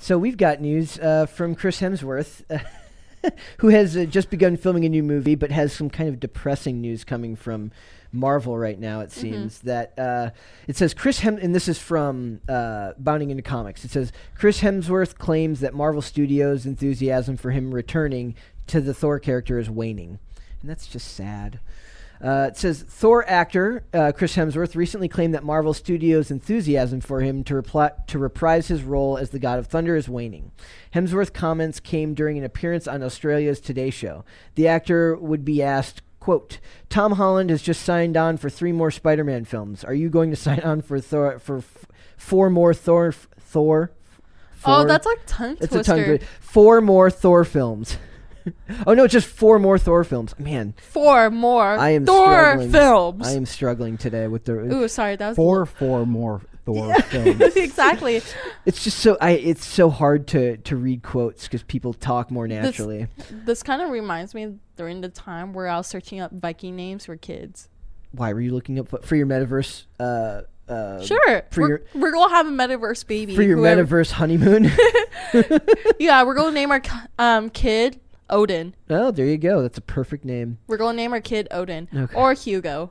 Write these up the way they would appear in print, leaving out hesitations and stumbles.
So we've got news from Chris Hemsworth, who has just begun filming a new movie, but has some kind of depressing news coming from Marvel right now. It seems that it says and this is from Bounding into Comics. It says Chris Hemsworth claims that Marvel Studios' enthusiasm for him returning to the Thor character is waning, and that's just sad. It says Thor actor Chris Hemsworth recently claimed that Marvel Studios' enthusiasm for him to reprise his role as the God of Thunder is waning. Hemsworth's comments came during an appearance on Australia's Today Show. The actor would be asked, quote, Tom Holland has just signed on for 3 more Spider-Man films. Are you going to sign on for 4 more Thor? Oh, that's like tongue twister. It's a tongue twister. 4 more Thor films. Oh no, just 4 more Thor films. Man, 4 more Thor films. I am struggling today with the. Ooh, sorry, that was 4 more Thor films. Exactly. It's just it's so hard to read quotes because people talk more naturally. This kind of reminds me during the time where I was searching up Viking names for kids. Why were you looking up for your metaverse? Sure, we're gonna have a metaverse baby for your metaverse honeymoon. Yeah, we're gonna name our kid Odin. Oh, there you go. That's a perfect name. We're going to name our kid Odin. Okay. Or Hugo.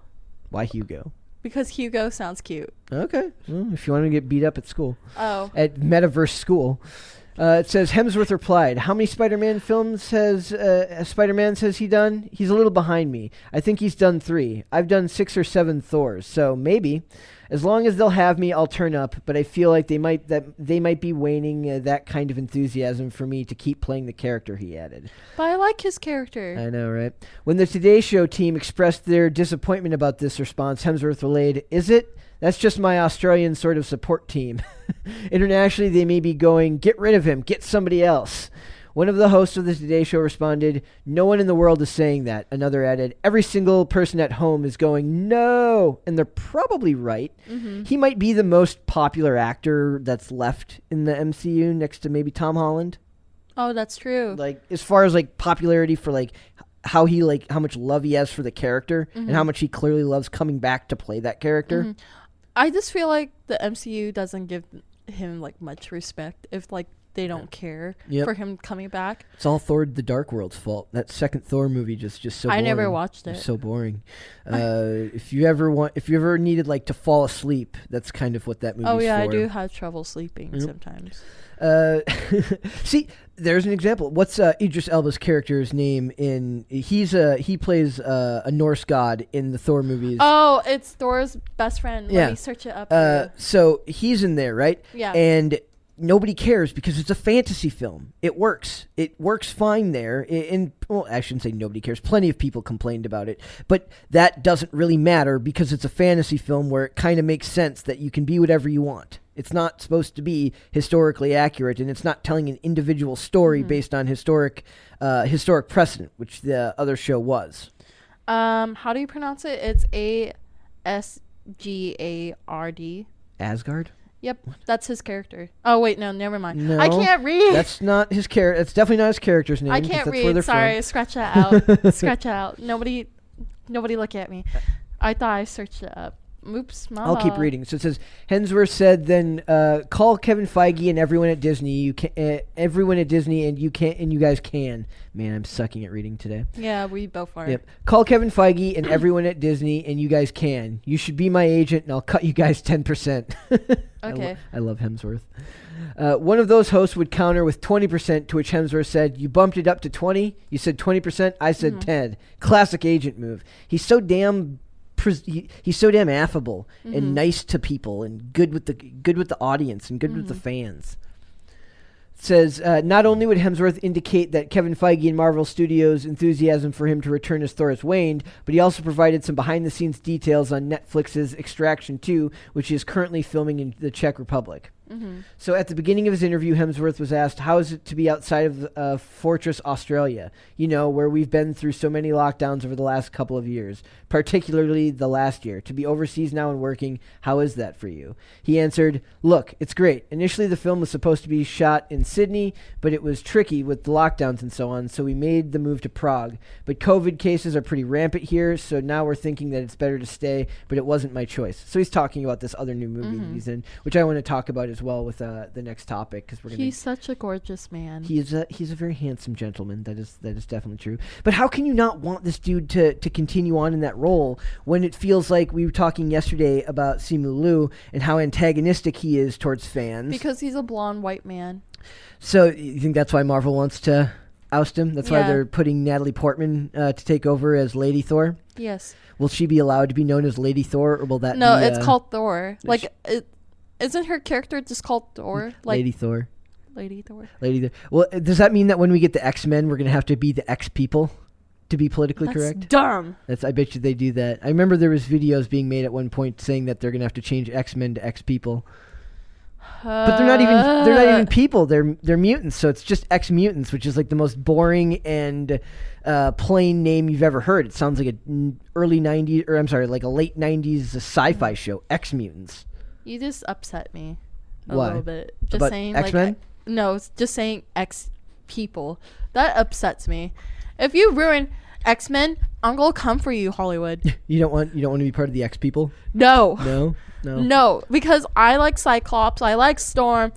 Why Hugo? Because Hugo sounds cute. Okay. Well, if you want to get beat up at school. Oh. At Metaverse school. It says, Hemsworth replied, how many Spider-Man films has he done? He's a little behind me. I think he's done 3. I've done 6 or 7 Thors, so maybe. As long as they'll have me, I'll turn up, but I feel like they might be waning that kind of enthusiasm for me to keep playing the character, he added. But I like his character. I know, right? When the Today Show team expressed their disappointment about this response, Hemsworth relayed, is it? That's just my Australian sort of support team. Internationally, they may be going, get rid of him, get somebody else. One of the hosts of the Today Show responded, no one in the world is saying that. Another added, every single person at home is going, no. And they're probably right. Mm-hmm. He might be the most popular actor that's left in the MCU next to maybe Tom Holland. Oh, that's true. Like, as far as like popularity for like how much love he has for the character and how much he clearly loves coming back to play that character. Mm-hmm. I just feel like the MCU doesn't give him like much respect if like they don't care for him coming back. It's all Thor the Dark World's fault. That second Thor movie just so boring. I never watched it. It's so boring. If you ever needed like to fall asleep, that's kind of what that movie's for. Oh yeah, I do have trouble sleeping sometimes. See, there's an example. What's Idris Elba's character's name in? He plays a Norse god in the Thor movies. Oh, it's Thor's best friend. Yeah. Let me search it up. So he's in there, right? Yeah. And nobody cares because it's a fantasy film. It works. It works fine there. Well, I shouldn't say nobody cares. Plenty of people complained about it. But that doesn't really matter because it's a fantasy film where it kind of makes sense that you can be whatever you want. It's not supposed to be historically accurate, and it's not telling an individual story based on historic precedent, which the other show was. How do you pronounce it? It's Asgard. Asgard? Yep, that's his character. Oh wait, no, never mind. No, I can't read. That's not his character. It's definitely not his character's name. I can't that's read. Where they're Sorry, from. scratch that out. Scratch that out. Nobody look at me. I thought I searched it up. Oops, mama. I'll keep reading. So it says, Hemsworth said, then call Kevin Feige and everyone at Disney. You can, everyone at Disney, and you guys can. Man, I'm sucking at reading today. Yeah, we both are. Yep. Call Kevin Feige and everyone at Disney, and you guys can. You should be my agent, and I'll cut you guys 10%. Okay. I love Hemsworth. One of those hosts would counter with 20%, to which Hemsworth said, you bumped it up to 20? You said 20%? I said 10. Classic agent move. He's so damn affable and nice to people and good with the audience and good with the fans. It says, not only would Hemsworth indicate that Kevin Feige and Marvel Studios' enthusiasm for him to return as Thor has waned, but he also provided some behind-the-scenes details on Netflix's Extraction 2, which he is currently filming in the Czech Republic. So at the beginning of his interview, Hemsworth was asked, how is it to be outside of Fortress Australia, where we've been through so many lockdowns over the last couple of years, particularly the last year. To be overseas now and working, how is that for you? He answered, look, it's great. Initially, the film was supposed to be shot in Sydney, but it was tricky with the lockdowns and so on, so we made the move to Prague. But COVID cases are pretty rampant here, so now we're thinking that it's better to stay, but it wasn't my choice. So he's talking about this other new movie that he's in, which I want to talk about as as well with the next topic because we're gonna. He's such a gorgeous man. He's a very handsome gentleman. That is definitely true. But how can you not want this dude to continue on in that role when it feels like we were talking yesterday about Simu Liu and how antagonistic he is towards fans? Because he's a blonde white man. So you think that's why Marvel wants to oust him? That's why they're putting Natalie Portman to take over as Lady Thor? Yes. Will she be allowed to be known as Lady Thor, or will that No, be... it's called Thor. Like, isn't her character just called Thor? Like, Lady Thor. Lady Thor. Lady Thor. Well, does that mean that when we get the X-Men, we're going to have to be the X-People to be politically correct? Dumb. I bet you they do that. I remember there was videos being made at one point saying that they're going to have to change X-Men to X-People. But they're not even people. They're mutants. So it's just X-Mutants, which is like the most boring and plain name you've ever heard. It sounds like like a late 90s sci-fi show. X-Mutants. You just upset me a Why? little bit. Just About saying X-Men? like no, it's just saying X-People. That upsets me. If you ruin X-Men, I'm gonna come for you, Hollywood. You don't want to be part of the X-People? No. No, because I like Cyclops. I like Storm.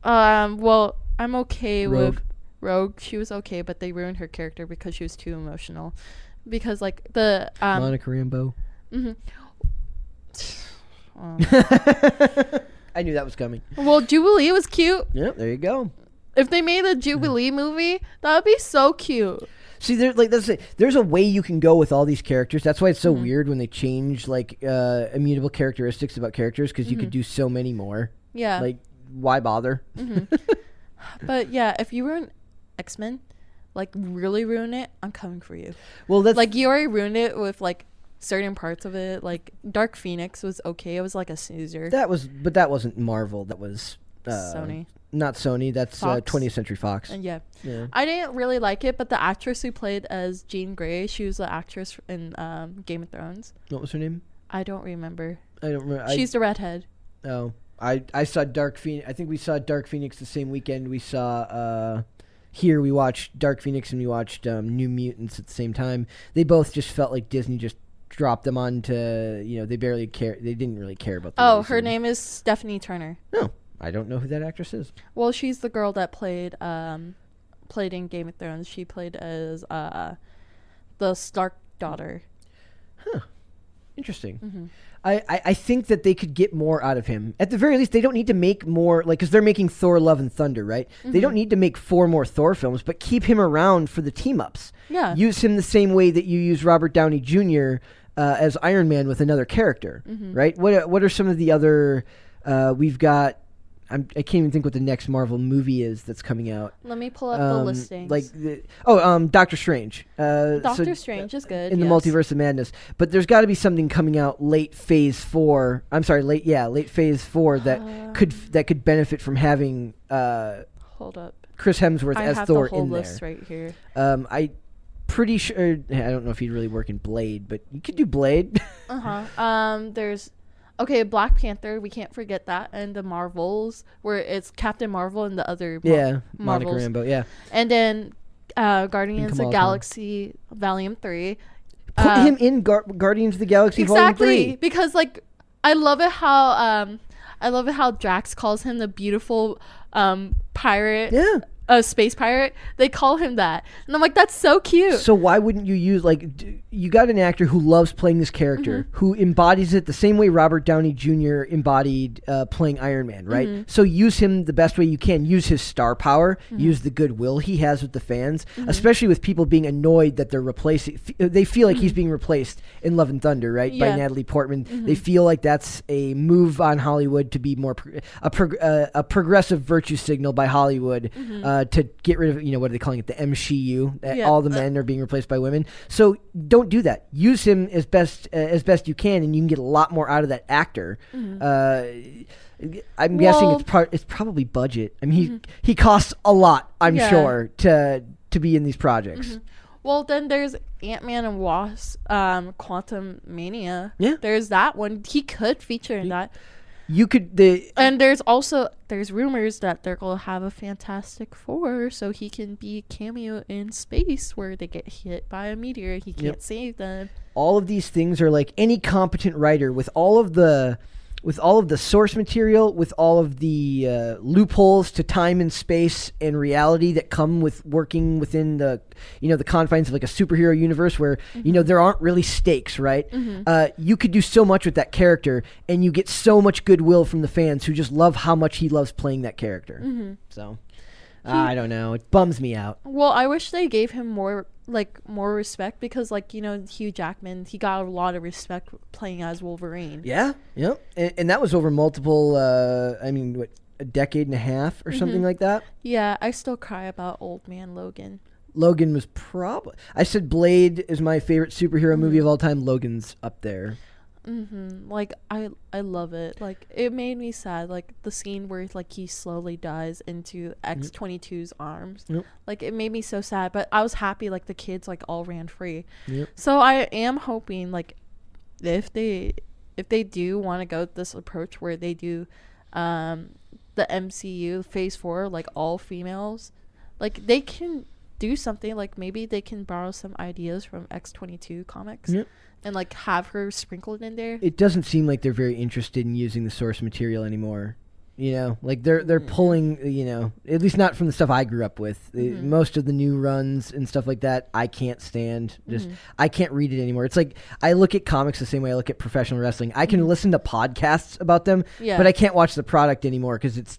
Well, I'm okay with Rogue. She was okay, but they ruined her character because she was too emotional. Because like the Monica Rambeau. Mm-hmm. I knew that was coming. Well, Jubilee was cute. Yep, there you go. If they made a Jubilee movie, that would be so cute. See, there's a way you can go with all these characters. That's why it's so weird when they change like immutable characteristics about characters because you could do so many more. Yeah. Like, why bother? But yeah, if you ruin X-Men, like really ruin it, I'm coming for you. Well, that's like you already ruined it with like certain parts of it. Like Dark Phoenix was okay. It was like a snoozer. that wasn't Marvel. That was Sony. Not Sony. That's 20th Century Fox. And yeah, I didn't really like it, but the actress who played as Jean Grey, she was the actress in Game of Thrones. What was her name? I don't remember. I don't remember. She's the redhead. Oh, I saw Dark Phoenix. I think we saw Dark Phoenix the same weekend. We saw here we watched Dark Phoenix and we watched New Mutants at the same time. They both just felt like Disney just dropped them onto. They barely care. They didn't really care about. The her name is Stephanie Turner. No. I don't know who that actress is. Well, she's the girl that played in Game of Thrones. She played as the Stark daughter. Huh. Interesting. Mm-hmm. I think that they could get more out of him. At the very least, they don't need to make more, like, because they're making Thor Love and Thunder, right? Mm-hmm. They don't need to make 4 more Thor films, but keep him around for the team-ups. Yeah. Use him the same way that you use Robert Downey Jr. As Iron Man with another character, right? What are some of the other... we've got... I can't even think what the next Marvel movie is that's coming out. Let me pull up the listings. Doctor Strange. Doctor Strange is good. In the Multiverse of Madness. But there's got to be something coming out late Phase 4. I'm sorry, late Phase 4 that could benefit from having hold up. Chris Hemsworth as Thor in there. I have the whole list right here. I pretty sure I don't know if he'd really work in Blade, but you could do Blade. There's Black Panther, we can't forget that, and the Marvels, where it's Captain Marvel and the other Monica Marvels. Rambeau, yeah. And then Guardians of the Galaxy Volume 3. Put him in Guardians of the Galaxy Volume 3. Exactly, because like I love it how Drax calls him the beautiful pirate. Yeah. Space pirate, they call him that, and I'm like, that's so cute. So why wouldn't you use you got an actor who loves playing this character, who embodies it the same way Robert Downey Jr. embodied playing Iron Man, right? So use him the best way you can. Use his star power, use the goodwill he has with the fans, especially with people being annoyed that they're replacing. They feel like he's being replaced in Love and Thunder, right, by Natalie Portman. They feel like that's a move on Hollywood to be more a progressive virtue signal by Hollywood. To get rid of, what are they calling it, the MCU? All the men are being replaced by women. So don't do that. Use him as best you can, and you can get a lot more out of that actor. I'm guessing it's probably budget. I mean, he costs a lot, I'm sure, to be in these projects. Well, then there's Ant-Man and Wasp, Quantum Mania. Yeah, there's that one. He could feature in that. You could and there's rumors that they're gonna have a Fantastic Four, so he can be cameo in space where they get hit by a meteor. He can't save them. All of these things are like any competent writer with all of the with all of the source material, with all of the loopholes to time and space and reality that come with working within the, the confines of like a superhero universe where, there aren't really stakes, right? You could do so much with that character, and you get so much goodwill from the fans who just love how much he loves playing that character. So, I don't know. It bums me out. Well, I wish they gave him more respect because, Hugh Jackman, he got a lot of respect playing as Wolverine. Yeah, yep. And that was over multiple, a decade and a half or something like that? Yeah, I still cry about Old Man Logan. Logan was probably... I said Blade is my favorite superhero movie of all time. Logan's up there. I love it. It made me sad. The scene where he slowly dies into X-22's arms. Yep. It made me so sad. But I was happy the kids all ran free. Yep. So I am hoping if they do want to go this approach where they do the MCU Phase 4 all females, they can do something. Maybe they can borrow some ideas from X-22 comics. Yep. And have her sprinkled in there. It doesn't seem like they're very interested in using the source material anymore. They're pulling, at least not from the stuff I grew up with. Most of the new runs and stuff like that, I can't stand. I can't read it anymore. It's I look at comics the same way I look at professional wrestling. I can listen to podcasts about them, but I can't watch the product anymore because it's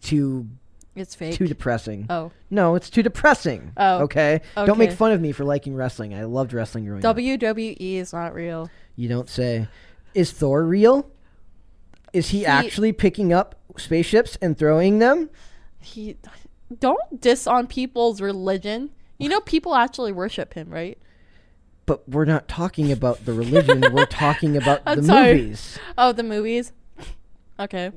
fake. Too depressing. Oh. No, it's too depressing. Oh. Okay? Don't make fun of me for liking wrestling. I loved wrestling growing up. WWE is not real. You don't say. Is Thor real? Is he actually picking up spaceships and throwing them? Don't diss on people's religion. People actually worship him, right? But we're not talking about the religion. We're talking about the movies. Oh, the movies? Okay.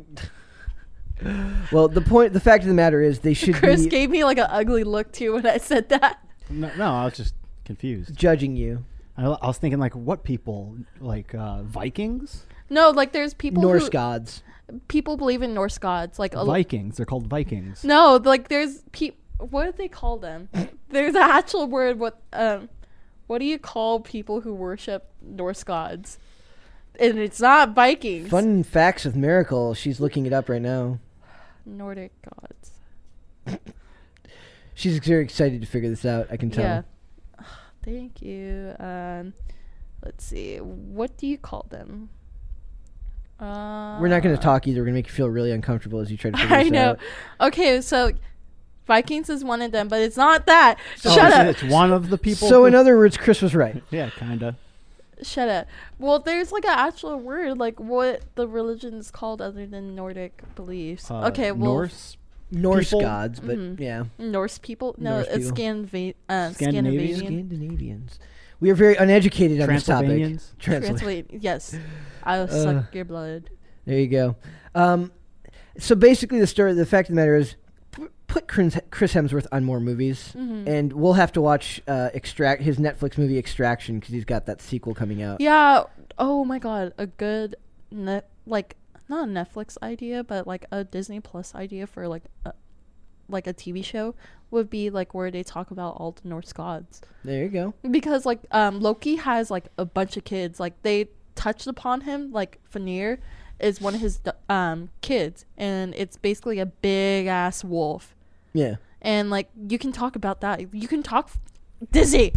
Well, the fact of the matter is they should Chris gave me an ugly look too when I said that. No, I was just confused. Judging you. I was thinking what people? Vikings? No, there's people Norse gods. People believe in Norse gods. Vikings. They're called Vikings. No, there's what do they call them? There's an actual word. What do you call people who worship Norse gods? And it's not Vikings. Fun facts with Miracle. She's looking it up right now. Nordic gods. She's very excited to figure this out. I can tell. Yeah. Thank you. Let's see. What do you call them? We're not going to talk either. We're going to make you feel really uncomfortable as you try to figure this out. Okay, so Vikings is one of them, but it's not that. Shut up. It's one of the people. So in other words, Chris was right. Yeah, kind of. Shut up. Well, there's an actual word, what the religion is called other than Nordic beliefs. Okay, well, Norse gods, but yeah. Norse people? No, Norse it's Scandinavian. Scandinavians. We are very uneducated on this topic. Translate. Yes. I'll suck your blood. There you go. So basically the fact of the matter is, put Chris Hemsworth on more movies, and we'll have to watch his Netflix movie Extraction because he's got that sequel coming out. Yeah. Oh my God. A good not a Netflix idea, but a Disney Plus idea for a TV show would be where they talk about all the Norse gods. There you go. Because Loki has a bunch of kids. They touched upon him. Fenrir is one of his kids, and it's basically a big ass wolf. Yeah. And you can talk about that. You can talk Disney.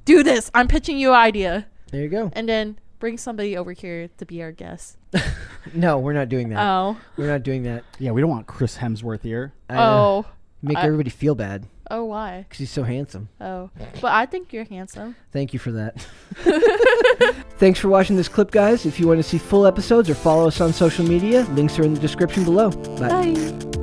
Do this. I'm pitching you an idea. There you go. And then bring somebody over here to be our guest. No, we're not doing that. Oh. We're not doing that. Yeah, we don't want Chris Hemsworth here. Make everybody feel bad. Oh, why? Because he's so handsome. Oh. But I think you're handsome. Thank you for that. Thanks for watching this clip, guys. If you want to see full episodes or follow us on social media, links are in the description below. Bye. Bye.